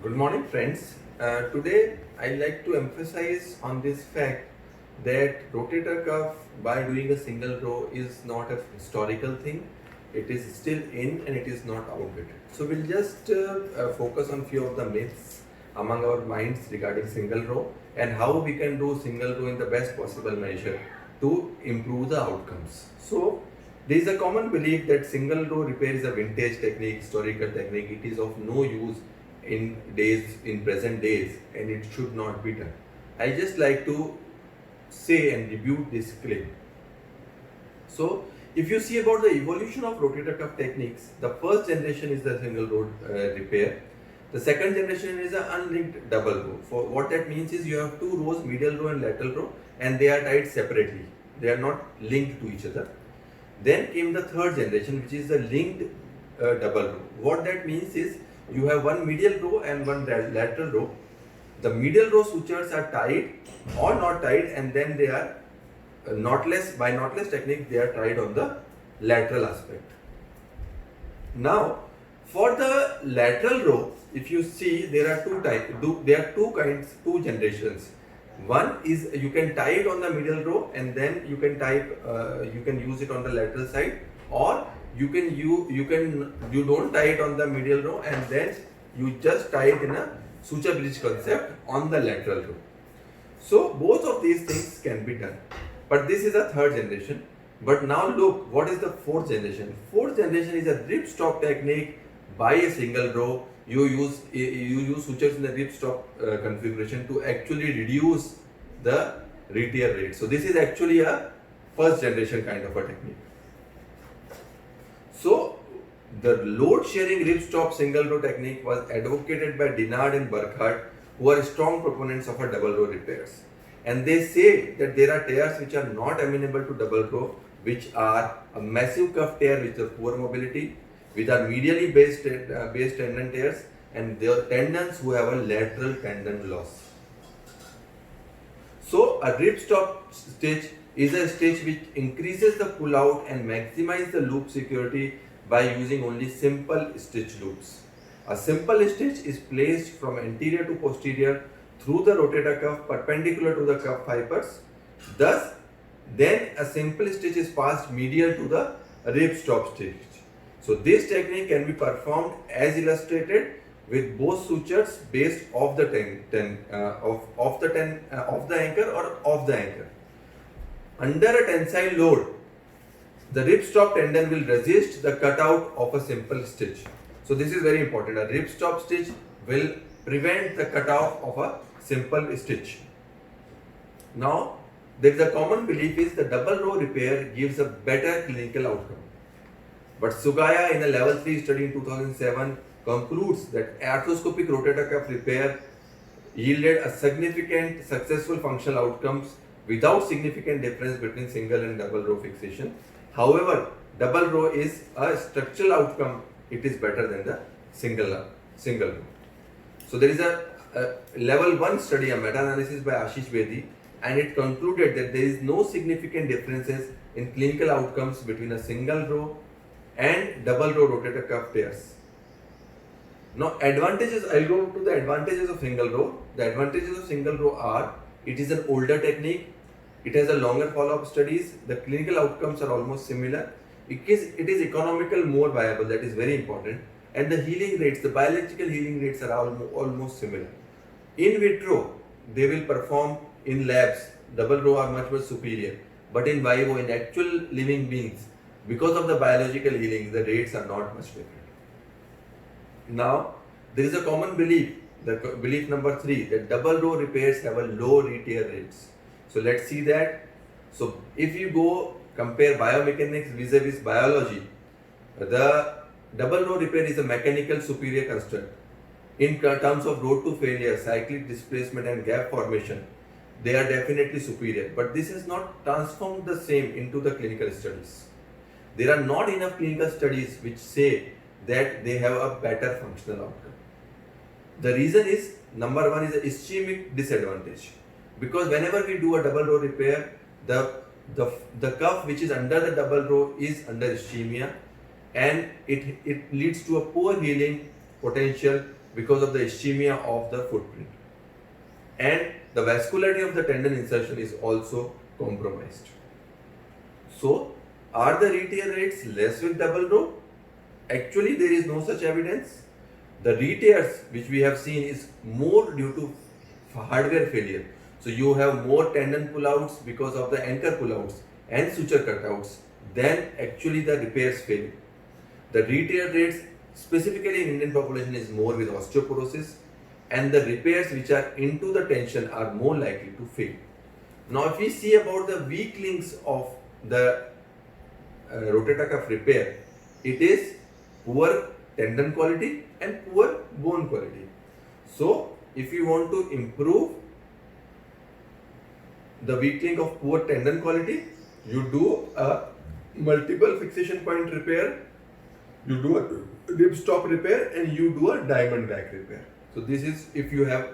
Good morning, friends. Today, I'd like to emphasize on this fact that rotator cuff by doing a single row is not a historical thing. It is still in and it is not outdated. So we'll just focus on few of the myths among our minds regarding single row and how we can do single row in the best possible measure to improve the outcomes. So there is a common belief that single row repair is a vintage technique, historical technique. It is of no use in present days, and it should not be done. I just like to say and rebuke this claim. So if you see about the evolution of rotator cuff techniques, the first generation is the single row repair. The second generation is an unlinked double row. For what that means is you have two rows, medial row and lateral row, and they are tied separately. They are not linked to each other. Then came the third generation, which is the linked double row. What that means is you have one medial row and one lateral row. The medial row sutures are tied or not tied, and then they are knotless. By knotless technique, they are tied on the lateral aspect. Now, for the lateral row, if you see, there are two generations. One is you can tie it on the middle row, and then you can use it on the lateral side, or you don't tie it on the medial row and then you just tie it in a suture bridge concept on the lateral row. So both of these things can be done, but this is a third generation. But now look, what is the fourth generation? Fourth generation is a ripstop technique by a single row. You use sutures in the ripstop configuration to actually reduce the retear rate. So this is actually a first generation kind of a technique. So the load sharing ripstop single row technique was advocated by Dinard and Burkhardt, who are strong proponents of a double row repairs. And they say that there are tears which are not amenable to double row, which are a massive cuff tear with a poor mobility, with our medially based tendon tears, and their tendons who have a lateral tendon loss. So a ripstop stitch is a stitch which increases the pull out and maximizes the loop security by using only simple stitch loops. A simple stitch is placed from anterior to posterior through the rotator cuff perpendicular to the cuff fibers. Thus, then a simple stitch is passed medial to the ripstop stitch. So this technique can be performed as illustrated with both sutures based off the anchor or off the anchor. Under a tensile load, the ripstop tendon will resist the cutout of a simple stitch. So this is very important. A ripstop stitch will prevent the cutout of a simple stitch. Now, there is a common belief is the double row repair gives a better clinical outcome. But Sugaya in a level 3 study in 2007 concludes that arthroscopic rotator cuff repair yielded a significant successful functional outcomes without significant difference between single and double row fixation. However, double row is a structural outcome. It is better than the single row. So there is a level 1 study, a meta-analysis by Ashish Bedi, and it concluded that there is no significant differences in clinical outcomes between a single row and double row rotator cuff tears. Now advantages, I'll go to the advantages of single row. The advantages of single row are, it is an older technique, it has a longer follow-up studies, the clinical outcomes are almost similar, it is economical, more viable, that is very important, and the healing rates, the biological healing rates are almost similar. In vitro, they will perform in labs, double row are much superior, but in vivo, in actual living beings, because of the biological healing, the rates are not much different. Now, there is a common belief, the belief number 3, that double row repairs have a low retear rates. So let's see that. So if you go compare biomechanics vis-a-vis biology, the double row repair is a mechanical superior construct. In terms of road to failure, cyclic displacement and gap formation, they are definitely superior. But this is not transformed the same into the clinical studies. There are not enough clinical studies which say that they have a better functional outcome. The reason is, number 1 is the ischemic disadvantage. Because whenever we do a double row repair, the cuff which is under the double row is under ischemia, and it leads to a poor healing potential because of the ischemia of the footprint. And the vascularity of the tendon insertion is also compromised. So, are the re-tear rates less with double row? Actually, there is no such evidence. The re-tears which we have seen is more due to hardware failure. So, you have more tendon pullouts because of the anchor pullouts and suture cutouts than actually the repairs fail. The re-tear rates specifically in Indian population is more with osteoporosis, and the repairs which are into the tension are more likely to fail. Now, if we see about the weak links of the rotator cuff repair, it is poor tendon quality and poor bone quality. So, if you want to improve the weak link of poor tendon quality, you do a multiple fixation point repair, you do a rib stop repair, and you do a diamond back repair. So this is if you want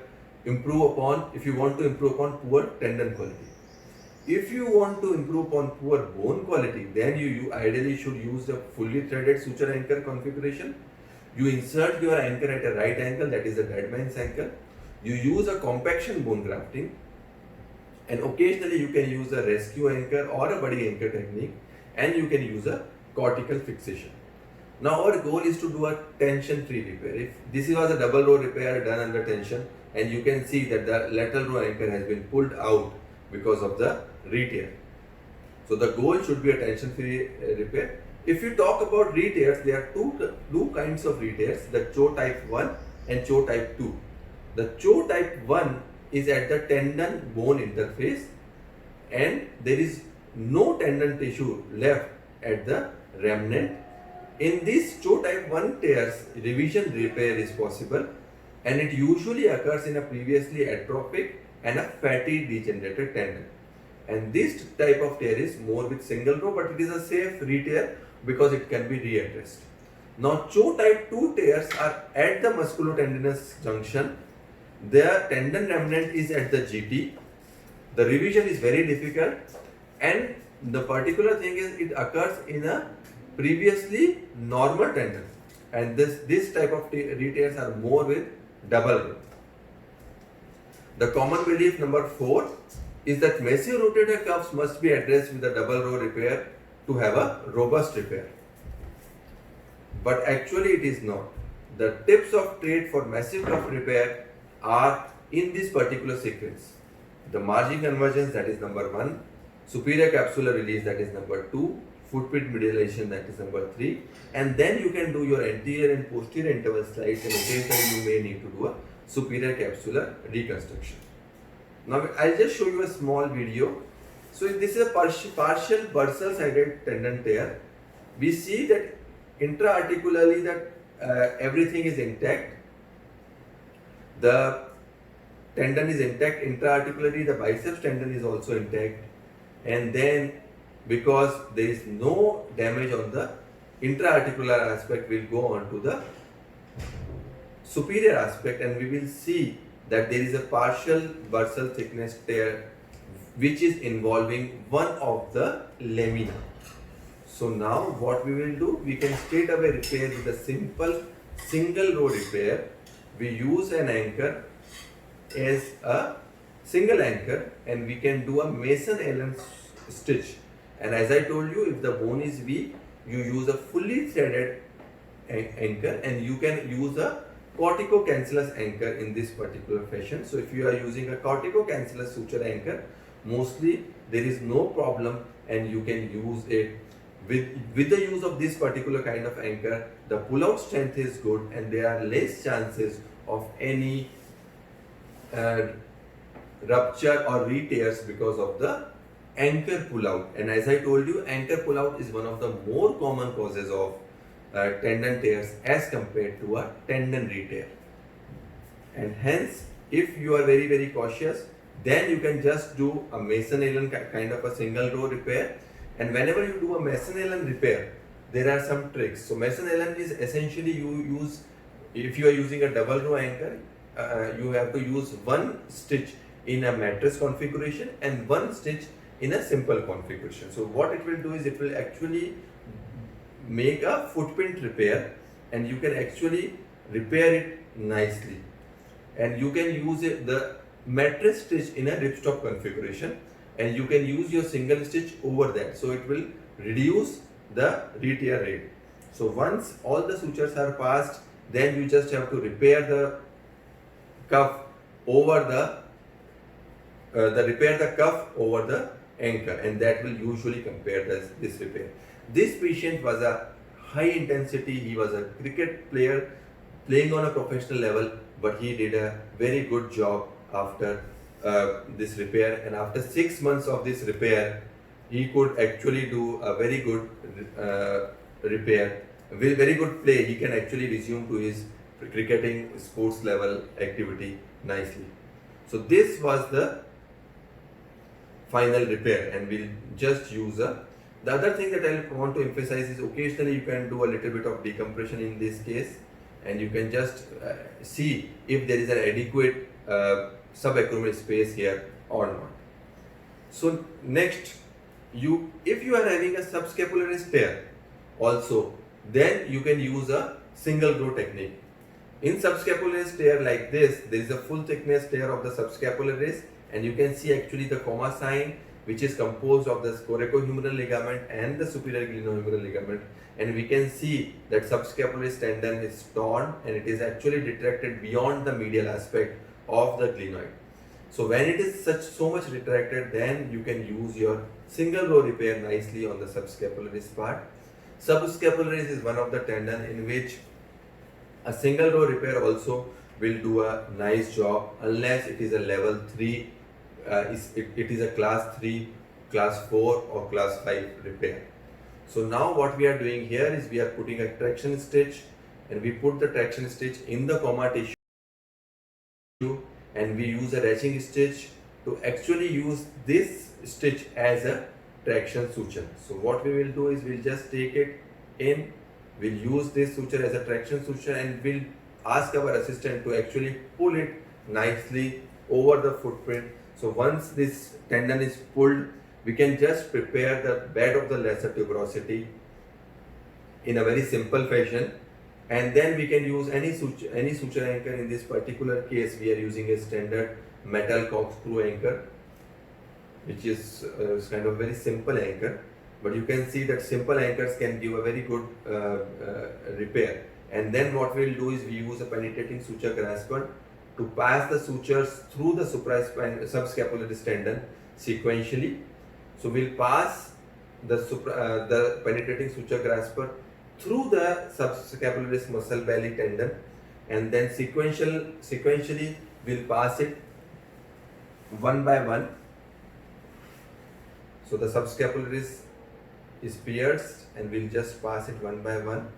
to improve upon poor tendon quality. If you want to improve upon poor bone quality, then you ideally should use a fully threaded suture anchor configuration. You insert your anchor at a right angle, that is a dead man's angle. You use a compaction bone grafting, and occasionally you can use a rescue anchor or a buddy anchor technique, and you can use a cortical fixation. Now our goal is to do a tension-free repair. If this was a double row repair done under tension, and you can see that the lateral row anchor has been pulled out because of the re-tear. So the goal should be a tension-free repair. If you talk about re-tears, there are two kinds of re-tears, the CHO type 1 and CHO type 2. The CHO type 1 is at the tendon bone interface, and there is no tendon tissue left at the remnant. In these CHO type 1 tears, revision repair is possible, and it usually occurs in a previously atrophic and a fatty degenerated tendon. And this type of tear is more with single row, but it is a safe re-tear because it can be readdressed. Now, CHO type 2 tears are at the musculotendinous junction. The tendon remnant is at the GT. The revision is very difficult, and the particular thing is it occurs in a previously normal tendon, and this type of re-tears are more with double row. The common belief number 4 is that massive rotator cuffs must be addressed with a double row repair to have a robust repair. But actually it is not. The tips of trade for massive cuff repair are in this particular sequence. The margin convergence, that is number 1, superior capsular release, that is number 2, footprint medialization, that is number 3, and then you can do your anterior and posterior interval slides, and occasionally you may need to do a superior capsular reconstruction. Now I'll just show you a small video. So this is a partial bursal sided tendon tear. We see that intra-articularly that everything is intact. The tendon is intact. Intra-articularly the biceps tendon is also intact, and then because there is no damage on the intra-articular aspect, we'll go on to the superior aspect, and we will see that there is a partial bursal thickness tear which is involving one of the lamina. So now what we will do, we can straight away repair with a simple single row repair. We use an anchor as a single anchor, and we can do a Mason Allen stitch. And as I told you, if the bone is weak, you use a fully threaded anchor, and you can use a corticocancellous anchor in this particular fashion. So if you are using a corticocancellous suture anchor, mostly there is no problem, and you can use it. With the use of this particular kind of anchor, the pull-out strength is good, and there are less chances of any rupture or re-tears because of the anchor pull-out. And as I told you, anchor pull-out is one of the more common causes of tendon tears as compared to a tendon re-tear. And hence, if you are very, very cautious, then you can just do a Mason Allen kind of a single row repair. And whenever you do a Mason Allen repair, there are some tricks. So Mason Allen is essentially if you are using a double row anchor, you have to use one stitch in a mattress configuration and one stitch in a simple configuration. So what it will do is it will actually make a footprint repair, and you can actually repair it nicely. And you can use the mattress stitch in a ripstop configuration, and you can use your single stitch over that, so it will reduce the re-tear rate. So once all the sutures are passed, then you just have to repair the cuff over repair the cuff over the anchor, and that will usually compare this repair. This patient was a high intensity, he was a cricket player playing on a professional level, but he did a very good job after this repair, and after 6 months of this repair, he could actually do a very good repair, with very good play. He can actually resume to his cricketing sports level activity nicely. So this was the final repair, and we'll just use the other thing that I want to emphasize is occasionally you can do a little bit of decompression in this case, and you can just see if there is an adequate subacromial space here or not. So next, if you are having a subscapularis tear also, then you can use a single grow technique. In subscapularis tear like this, there is a full thickness tear of the subscapularis, and you can see actually the comma sign, which is composed of the coracohumeral ligament and the superior glenohumeral ligament, and we can see that subscapularis tendon is torn and it is actually retracted beyond the medial aspect of the glenoid. So when it is so much retracted, then you can use your single row repair nicely on the subscapularis part. Subscapularis is one of the tendon in which a single row repair also will do a nice job, unless it is a level 3, it is a class 3, class 4 or class 5 repair. So now what we are doing here is we are putting a traction stitch, and we put the traction stitch in the comma tissue, and we use a ratching stitch to actually use this stitch as a traction suture. So what we will do is we'll just take it in, we'll use this suture as a traction suture, and we'll ask our assistant to actually pull it nicely over the footprint. So once this tendon is pulled, we can just prepare the bed of the lesser tuberosity in a very simple fashion, and then we can use any suture anchor. In this particular case, we are using a standard metal corkscrew anchor, which is kind of very simple anchor, but you can see that simple anchors can give a very good repair. And then what we will do is we use a penetrating suture grasper to pass the sutures through the subscapularis tendon sequentially. So we'll pass the penetrating suture grasper through the subscapularis muscle belly tendon, and then sequentially we'll pass it one by one. So the subscapularis is pierced, and we'll just pass it one by one.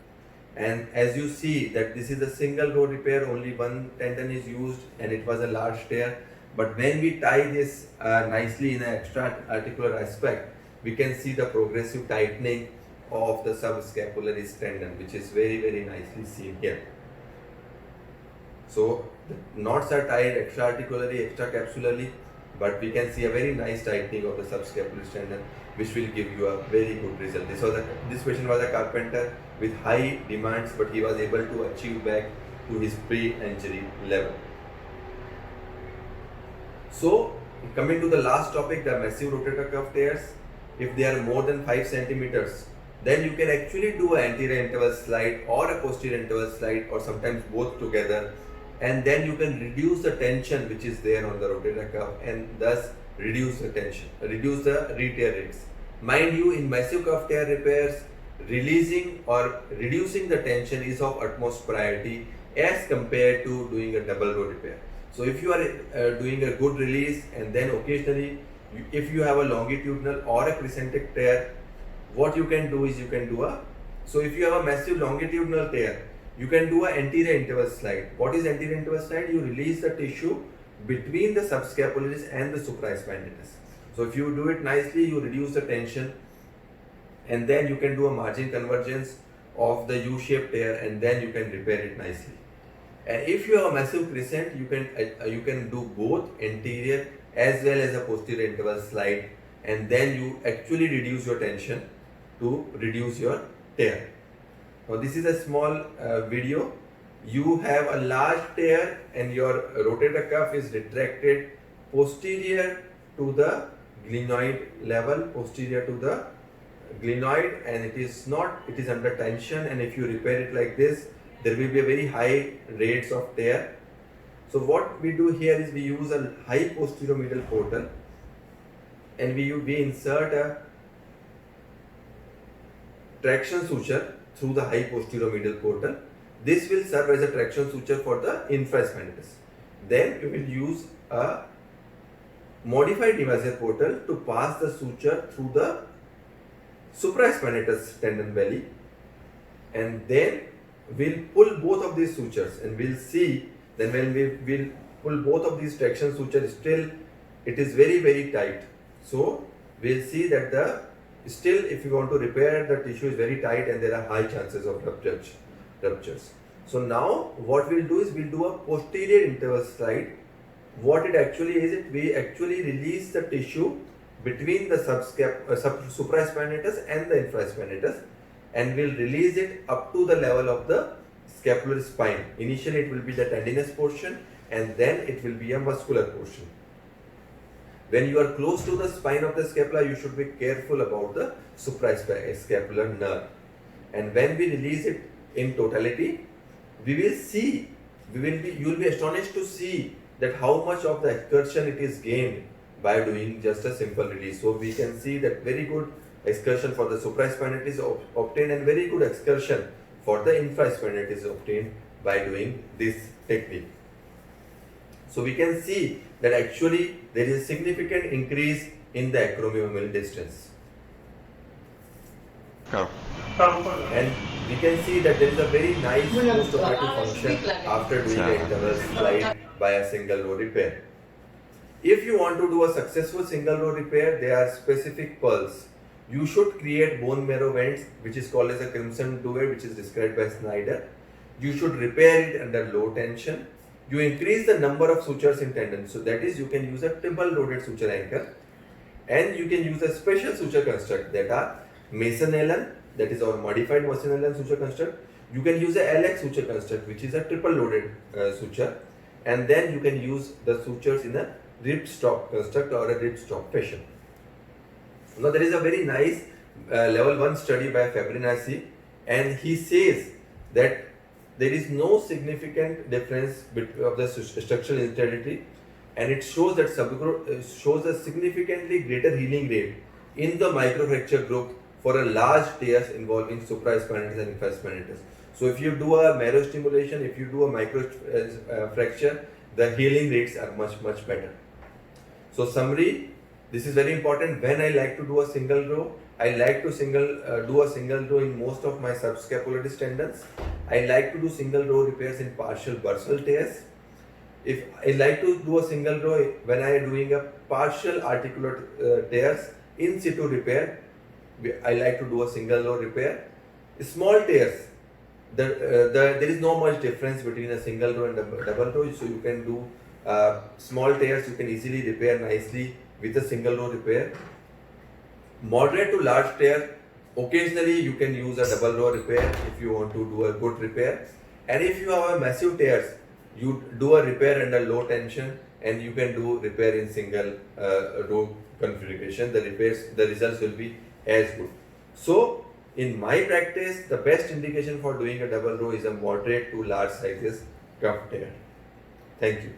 And as you see that this is a single row repair, only one tendon is used, and it was a large tear. But when we tie this nicely in an extra articular aspect, we can see the progressive tightening of the subscapularis tendon, which is very, very nicely seen here. So the knots are tied extra-articularly, extra-capsularly, but we can see a very nice tightening of the subscapularis tendon, which will give you a very good result. This patient was a carpenter with high demands, but he was able to achieve back to his pre-injury level. So coming to the last topic, the massive rotator cuff tears. If they are more than 5 centimeters, then you can actually do an anterior interval slide or a posterior interval slide, or sometimes both together, and then you can reduce the tension which is there on the rotator cuff, and thus reduce the tension, reduce the re-tear rates. Mind you, in massive cuff tear repairs, releasing or reducing the tension is of utmost priority as compared to doing a double row repair. So if you are doing a good release, and then occasionally if you have a longitudinal or a crescentic tear, what you can do is you can do so if you have a massive longitudinal tear, you can do an anterior interval slide. What is anterior interval slide? You release the tissue between the subscapularis and the supraspinatus. So if you do it nicely, you reduce the tension, and then you can do a margin convergence of the U-shaped tear, and then you can repair it nicely. And if you have a massive crescent, you can do both anterior as well as a posterior interval slide, and then you actually reduce your tension to reduce your tear. Now this is a small video. you have a large tear and your rotator cuff is retracted posterior to the glenoid level, posterior to the glenoid, and it is under tension, and if you repair it like this, there will be a very high rates of tear. So what we do here is we use a high posterior medial portal, and we insert a traction suture through the high posterior medial portal. This will serve as a traction suture for the infraspinatus. Then we will use a modified divisor portal to pass the suture through the supraspinatus tendon belly, and then we'll pull both of these sutures, and we'll see then when we will pull both of these traction sutures, still it is very tight. So we'll see that still if you want to repair, the tissue is very tight and there are high chances of ruptures. So now what we'll do is we'll do a posterior interval slide. What it actually is, we actually release the tissue between the supraspinatus and the infraspinatus, and we'll release it up to the level of the scapular spine. Initially it will be the tendinous portion, and then it will be a muscular portion. When you are close to the spine of the scapula, you should be careful about the suprascapular nerve. And when we release it in totality, you will be astonished to see that how much of the excursion it is gained by doing just a simple release. So we can see that very good excursion for the supraspinatus is obtained, and very good excursion for the infraspinatus is obtained by doing this technique. So we can see that actually there is a significant increase in the acromial distance. And we can see that there is a very nice post-operative function after doing the interval slide by a single row repair. If you want to do a successful single row repair, there are specific pearls. You should create bone marrow vents, which is called as a crimson duet, which is described by Snyder. You should repair it under low tension. You increase the number of sutures in tendon. So that is, you can use a triple loaded suture anchor, and you can use a special suture construct that are Mason Allen, that is our modified Mason Allen suture construct. You can use a LX suture construct, which is a triple loaded suture, and then you can use the sutures in a ripstop construct or a ripstop fashion. Now there is a very nice level 1 study by Fabrinacci, and he says that there is no significant difference of the structural integrity, and it shows that shows a significantly greater healing rate in the microfracture group for a large tears involving supraspinatus and infraspinatus. So if you do a marrow stimulation, if you do a microfracture, the healing rates are much better. So summary, this is very important. When I like to do a single row, I like to do a single row in most of my subscapularis tendons. I like to do single row repairs in partial bursal tears. If I like to do a single row when I am doing a partial articular tears in situ repair, I like to do a single row repair. Small tears, there is no much difference between a single row and a double row, so you can do small tears, you can easily repair nicely with a single row repair. Moderate to large tear, occasionally you can use a double row repair if you want to do a good repair. And if you have a massive tears, you do a repair under low tension, and you can do repair in single row configuration. The results will be as good. So in my practice, the best indication for doing a double row is a moderate to large sizes cuff tear. Thank you.